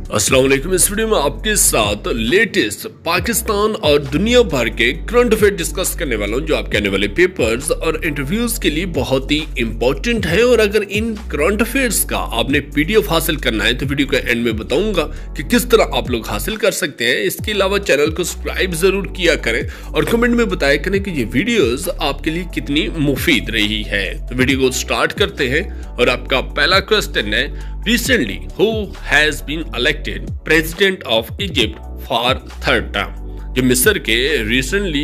अस्सलाम वालेकुम। इस वीडियो में आपके साथ लेटेस्ट पाकिस्तान और दुनिया भर के करंट अफेयर डिस्कस करने वाला हूं, जो आपके आने वाले पेपर्स और इंटरव्यूज के लिए बहुत ही इंपॉर्टेंट है। और अगर इन करंट अफेयर्स का आपने पीडीएफ हासिल करना है तो वीडियो के एंड में बताऊंगा कि किस तरह आप लोग हासिल कर सकते हैं। इसके अलावा चैनल को सब्सक्राइब जरूर किया करें और कमेंट में बताया करें कि ये वीडियोस आपके लिए कितनी मुफीद रही है। तो वीडियो को स्टार्ट करते हैं और आपका पहला क्वेश्चन है, Recently, who has been elected president of Egypt for third term? जो मिस्र के रिसेंटली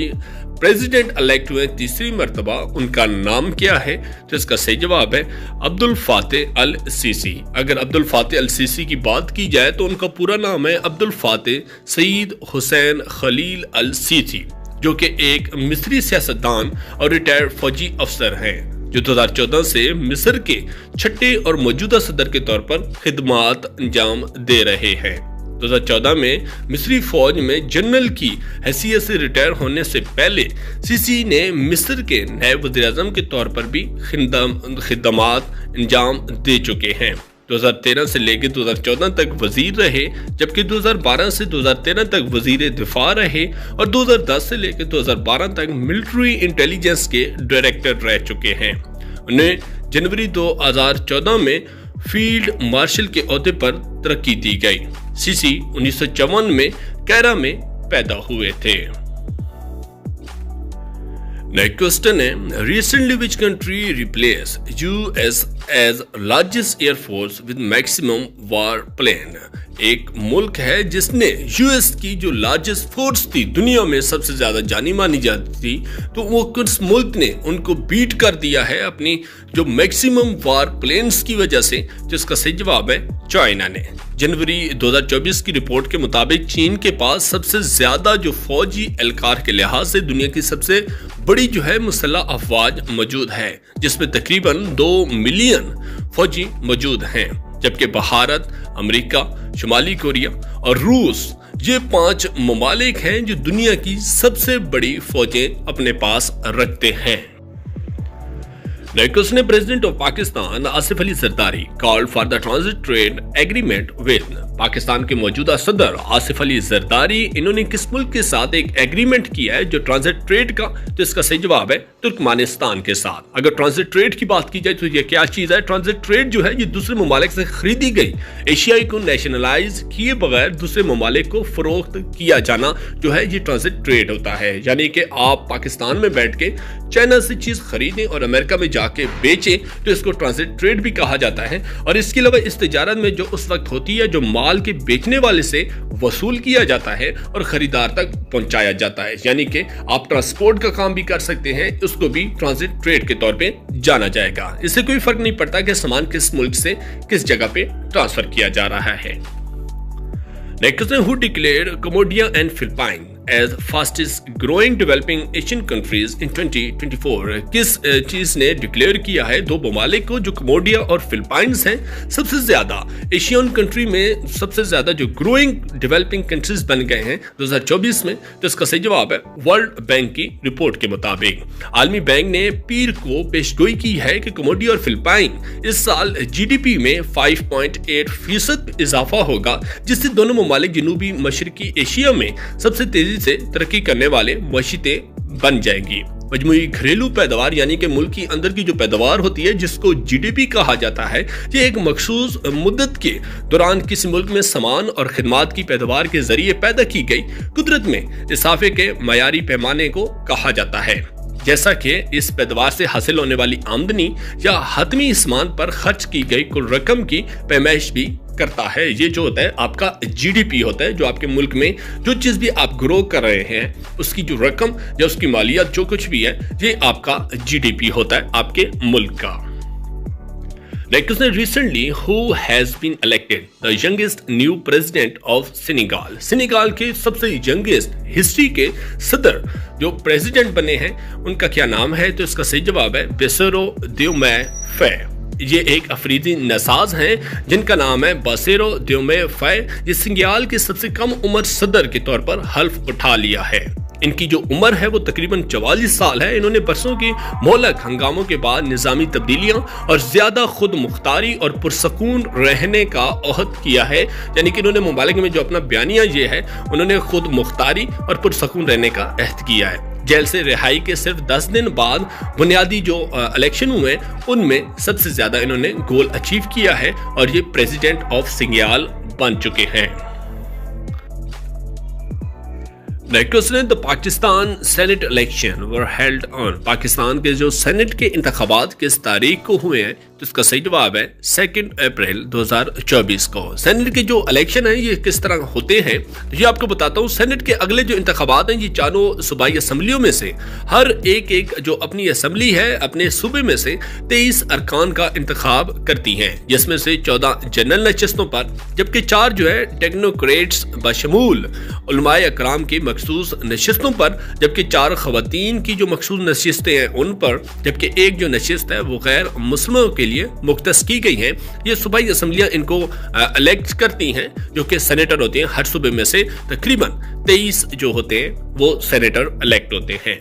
प्रेसिडेंट इलेक्ट हुए तीसरी मर्तबा, उनका नाम क्या है? तो इसका सही जवाब है अब्दुल फातेह अल सीसी। अगर अब्दुल फातेह अल सीसी की बात की जाए तो उनका पूरा नाम है अब्दुल फातेह सईद हुसैन खलील अल सीसी, जो कि एक मिस्री सियासतदान और रिटायर्ड फौजी अफसर हैं, जो 2014 से मिस्र के छठे और मौजूदा सदर के तौर पर खिदमात अंजाम दे रहे हैं। 2014 में मिस्री फौज में जनरल की हैसियत से रिटायर होने से पहले सीसी ने मिस्र के नायब वज़ीर-ए-आज़म के तौर पर भी खिदमात अंजाम दे चुके हैं। 2013 से लेकर 2014 तक वजीर रहे, जबकि 2012 से 2013 तक वजीर दिफा रहे और 2010 से लेकर 2012 तक मिलिट्री इंटेलिजेंस के डायरेक्टर रह चुके हैं। उन्हें जनवरी 2014 में फील्ड मार्शल के ओहदे पर तरक्की दी गई। सीसी 1954 में कैरा में पैदा हुए थे। नेक्स्ट क्वेश्चन है, recently which country replace US as largest air force with maximum war plane? एक मुल्क है जिसने यूएस की जो लार्जेस्ट फोर्स थी, दुनिया में सबसे ज्यादा जानी मानी जाती थी, तो वो किस मुल्क ने उनको बीट कर दिया है अपनी जो मैक्सिमम वार प्लेन्स की वजह से? जिसका सही जवाब है चाइना ने। जनवरी 2024 की रिपोर्ट के मुताबिक चीन के पास सबसे ज्यादा जो फौजी एहलकार के लिहाज से दुनिया की सबसे बड़ी जो है मुसल्लह अफवाज मौजूद है, जिसमें तकरीबन 2 मिलियन फौजी मौजूद हैं, जबकि भारत, अमेरिका, शुमाली कोरिया और रूस ये 5 ममालिक हैं जो दुनिया की सबसे बड़ी फौजें अपने पास रखते हैं। नेक्स्ट ने president of Pakistan Asif Ali Zardari called for the transit trade agreement with Pakistan के मौजूदा सदर आसिफ अली जरदारी, इन्होंने किस मुल्क के साथ एक एग्रीमेंट किया है जो ट्रांजिट ट्रेड का? तो इसका सही जवाब है तुर्कमानिस्तान के साथ। अगर ट्रांजिट ट्रेड की बात की जाए तो ये क्या चीज है? ट्रांजिट ट्रेड जो है ये दूसरे ममालिक से खरीदी गई एशियाई को नेशनलाइज किए बगैर दूसरे ममालिक को फरोख्त किया जाना जो है ये ट्रांजिट ट्रेड होता है। यानी कि आप पाकिस्तान में बैठ के चाइना से चीज खरीदें और अमेरिका में जाके बेचें तो इसको ट्रांजिट ट्रेड भी कहा जाता है। और इसके अलावा इस तिजारत में जो उस वक्त होती है, जो माल के बेचने वाले से वसूल किया जाता है और खरीदार तक पहुंचाया जाता है, यानी कि आप ट्रांसपोर्ट का काम भी कर सकते हैं, उसको भी ट्रांजिट ट्रेड के तौर पे जाना जाएगा। इससे कोई फर्क नहीं पड़ता कि सामान किस मुल्क से किस जगह पे ट्रांसफर किया जा रहा है। Next, who declared Cambodia and Philippine as fastest growing developing Asian countries in 2024? किस चीज ने डिक्लेयर किया है दो ममालिक को जो कम्बोडिया और फिलिपाइंस हैं सबसे ज्यादा एशियन कंट्री में सबसे ज्यादा जो ग्रोइंग डेवलपिंग कंट्रीज बन गए हैं 2024 में? तो इसका सही जवाब है वर्ल्ड बैंक की रिपोर्ट के मुताबिक। आलमी बैंक ने पीर को पेशगोई की है कि कम्बोडिया और फिलिपाइन इस साल जीडीपी में 5.8% इजाफा होगा, जिससे दोनों ममालिक जनूबी मशरकी एशिया में सबसे तेजी से तरक्की करने वाले मशीतें बन जाएंगी। मजमूई घरेलू पैदावार यानी कि मुल्क की अंदर की जो पैदावार होती है जिसको जीडीपी कहा जाता है, ये एक मखसूस मुद्दत के दौरान किसी मुल्क में सामान और खिदमात की पैदावार के जरिए पैदा की गई कुदरत में इजाफे के मयारी पैमाने को कहा जाता है। जैसा कि इस पैदावार से हासिल होने वाली आमदनी या हतमी सामान पर खर्च की गई कुल रकम की पैमाइश भी करता है। ये जो होता है आपका जीडीपी होता है, जो आपके मुल्क में जो चीज भी आप ग्रो कर रहे हैं उसकी जो रकम या उसकी मालियत जो कुछ भी है, ये आपका जीडीपी होता है आपके मुल्क का। Next, recently, who has been elected the youngest new president of Senegal? Senegal के सबसे यंगेस्ट हिस्ट्री के सदर जो प्रेसिडेंट बने हैं उनका क्या नाम है? तो इसका सही जवाब है बेसिरो दियोमाय फाये। ये एक अफरीदी नसाज हैं जिनका नाम है बेसिरो दियोमाय फाये। ये सेनेगाल के सबसे कम उम्र सदर के तौर पर हल्फ उठा लिया है। इनकी जो उम्र है वो तकरीबन 44 साल है। इन्होंने बरसों की मोहलक हंगामों के बाद निज़ामी तब्दीलियां और ज्यादा खुद मुख्तारी और पुरसकून रहने का अहद किया है। यानी कि इन्होंने मुबालग में जो अपना बयानिया ये है, उन्होंने खुद मुख्तारी और पुरसकून रहने का अहद किया है। जेल से रिहाई के सिर्फ 10 दिन बाद बुनियादी जो इलेक्शन हुए उनमें सबसे ज्यादा इन्होंने गोल अचीव किया है और ये प्रेसिडेंट ऑफ सिंगियाल बन चुके हैं। Next question, the Pakistan senate election were held on. Pakistan के जो सेनेट के इंतखाबात किस तारीख को हुए हैं, तो इसका सही जवाब है 2 अप्रैल 2024 को। सेनेट के जो इलेक्शन है ये किस तरह होते हैं, तो ये आपको बताता हूँ। सेनेट के अगले जो इंतखाबात हैं ये चारों सूबाई असम्बलियों में से हर एक जो अपनी असम्बली है अपने सूबे में से 23 अरकान का इंतखाब करती हैं, जिसमें से 14 जनरल नशिस्तों पर, जबकि 4 जो है टेक्नोक्रेट्स बशमूल उलमाए अकराम की मखसूस नशिस्तों पर, जबकि 4 खवातीन की जो मखसूस नशिस्तें हैं उन पर, जबकि एक जो नशिस्त है वो गैर मुस्लिमों के लिए मुख्तस की गई हैं। ये सूबाई असम्बलियां इनको इलेक्ट करती हैं, जो कि सेनेटर होते हैं। हर सूबे में से तकरीबन 23 जो होते हैं वो सेनेटर इलेक्ट होते हैं।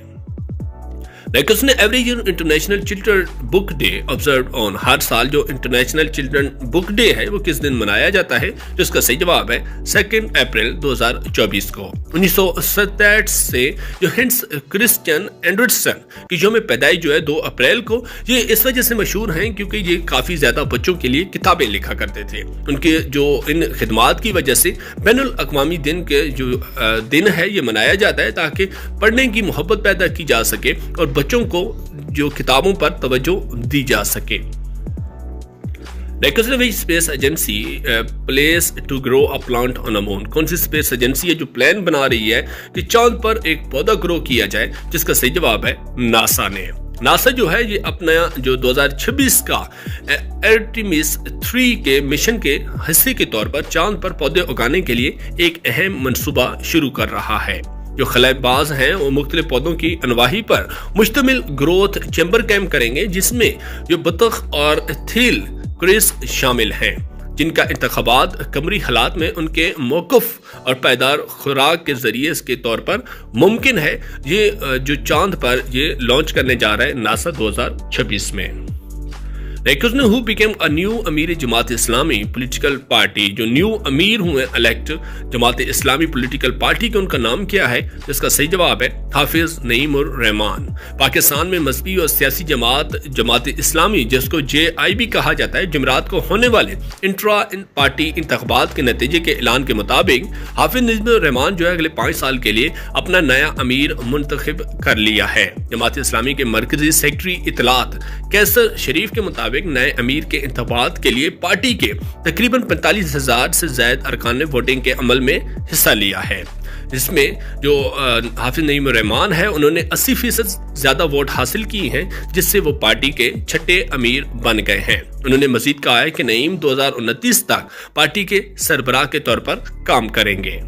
उसने every year international children book day observe on. हर साल जो इंटरनेशनल चिल्ड्रन बुक डे है वो किस दिन मनाया जाता है, जिसका सही जवाब है 2 अप्रैल 2024 को। 1967 से जो हिंस क्रिश्चियन एंडरसन की जो में पैदाइश जो है 2 अप्रैल को, ये इस वजह से मशहूर हैं क्योंकि ये काफी ज्यादा बच्चों के लिए किताबें लिखा करते थे। उनके जो इन खिदमात की वजह से बैनुल अक़वामी दिन के जो दिन है ये मनाया जाता है, ताकि पढ़ने की मोहब्बत पैदा की जा सके और बच्चों को जो किताबों पर तवज्जो दी जा सके। Space agency place to grow a plant on a moon. कौन सी स्पेस एजेंसी है जो प्लान बना रही है कि चांद पर एक पौधा ग्रो किया जाए, जिसका सही जवाब है नासा ने। नासा जो है ये अपना जो 2026 का आर्टेमिस 3 के मिशन के हिस्से के तौर पर चांद पर पौधे उगाने के लिए एक अहम मंसूबा शुरू कर रहा है। जो खलाबाज हैं वो मुख्तलिफ पौधों की अनवाही पर मुश्तमिल ग्रोथ चैम्बर कैंप करेंगे, जिसमें जो बतख और थील क्रिस शामिल हैं, जिनका इंतखाबात कमरी हालात में उनके मौक़िफ़ और पायदार खुराक के जरिए के तौर पर मुमकिन है। ये जो चांद पर ये लॉन्च करने जा रहा है नासा 2026 में। हु बिकेम अ न्यू अमीर जमात इस्लामी पॉलिटिकल पार्टी। जो न्यू अमीर हुए elect Jamaat Islami political party का उनका नाम क्या है, जिसका सही जवाब है हाफिज नईमुर रहमान। पाकिस्तान में मजहबी और सियासी जमात इस्लामी, जिसको JIB कहा जाता है, जुमेरात को होने वाले इंट्रा पार्टी इंतखाबात के नतीजे के ऐलान के मुताबिक हाफिज नईमुर रहमान जो है अगले 5 साल के लिए अपना नया अमीर मुंतखब कर लिया है। जमात इस्लामी के मरकजी सेक्रेटरी इतलात कैसर शरीफ के मुताबिक नए अमीर के इंतखाबात के लिए पार्टी के तकरीबन 45,000 से ज्यादा अरकान ने वोटिंग के अमल में हिस्सा लिया है। इसमें जो हाफिज नईमुर रहमान है उन्होंने 80% ज्यादा वोट हासिल किए हैं, जिससे वो पार्टी के 6ठे अमीर बन गए हैं। उन्होंने मजीद कहा है कि नईम 2029 तक पार्टी के सरबराह के तौर पर काम करेंगे।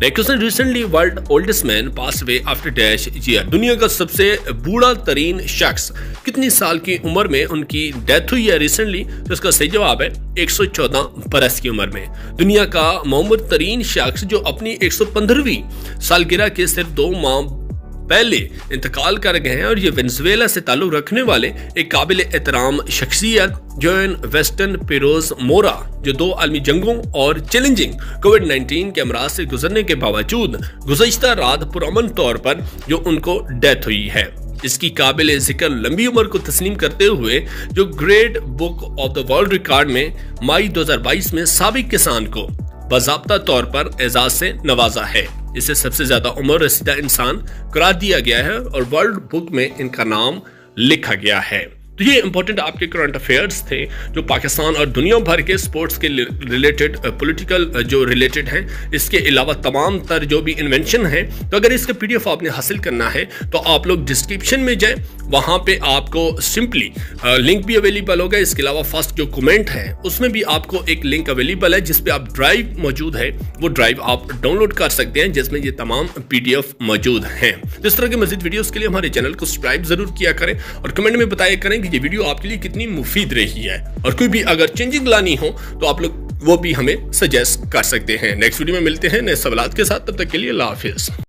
Recently world oldest man pass away after dash year. दुनिया का सबसे बूढ़ा तरीन शख्स कितनी साल की उम्र में उनकी डेथ हुई है रिसेंटली, तो इसका सही जवाब है 114 बरस की उम्र में। दुनिया का मौमर तरीन शख्स जो अपनी 115वीं सालगिरह के सिर्फ 2 माह पहले इंतकाल कर गए हैं, और ये वेनेजुएला से ताल्लुक रखने वाले एक काबिल एहतराम शख्सियत जोन वेस्टर्न पेरोज मोरा, जो 2 आलमी जंगों और चैलेंजिंग कोविड-19 के अमराज से गुजरने के बावजूद गुज़श्ता रात पुरअमन तौर पर जो उनको डेथ हुई है। इसकी काबिल जिक्र लंबी उम्र को तस्लीम करते हुए जो great book of the world record में मई 2022 में साबिक किसान को बाज़ाब्ता तौर पर एजाज से नवाजा है। इसे सबसे ज्यादा उम्र रसीदा इंसान करार दिया गया है और वर्ल्ड बुक में इनका नाम लिखा गया है। तो ये इंपॉर्टेंट आपके करंट अफेयर्स थे जो पाकिस्तान और दुनिया भर के स्पोर्ट्स के रिलेटेड, पॉलिटिकल जो रिलेटेड हैं। इसके अलावा तमाम तर जो भी इन्वेंशन है, तो अगर इसका PDF आपने हासिल करना है तो आप लोग डिस्क्रिप्शन में जाएं, वहां पे आपको सिंपली लिंक भी अवेलेबल होगा। इसके अलावा फर्स्ट जो कमेंट है उसमें भी आपको एक लिंक अवेलेबल है जिसपे आप ड्राइव मौजूद है, वो ड्राइव आप डाउनलोड कर सकते हैं, जिसमें ये तमाम PDF मौजूद हैं। इस तरह के मज़ीद वीडियोस के लिए हमारे चैनल को सब्सक्राइब जरूर किया करें और कमेंट में बताया करें कि ये वीडियो आपके लिए कितनी मुफीद रही है, और कोई भी अगर चेंजिंग लानी हो तो आप लोग वो भी हमें सजेस्ट कर सकते हैं। नेक्स्ट वीडियो में मिलते हैं नए सवालात के साथ, तब तक के लिए अल्लाह हाफिज।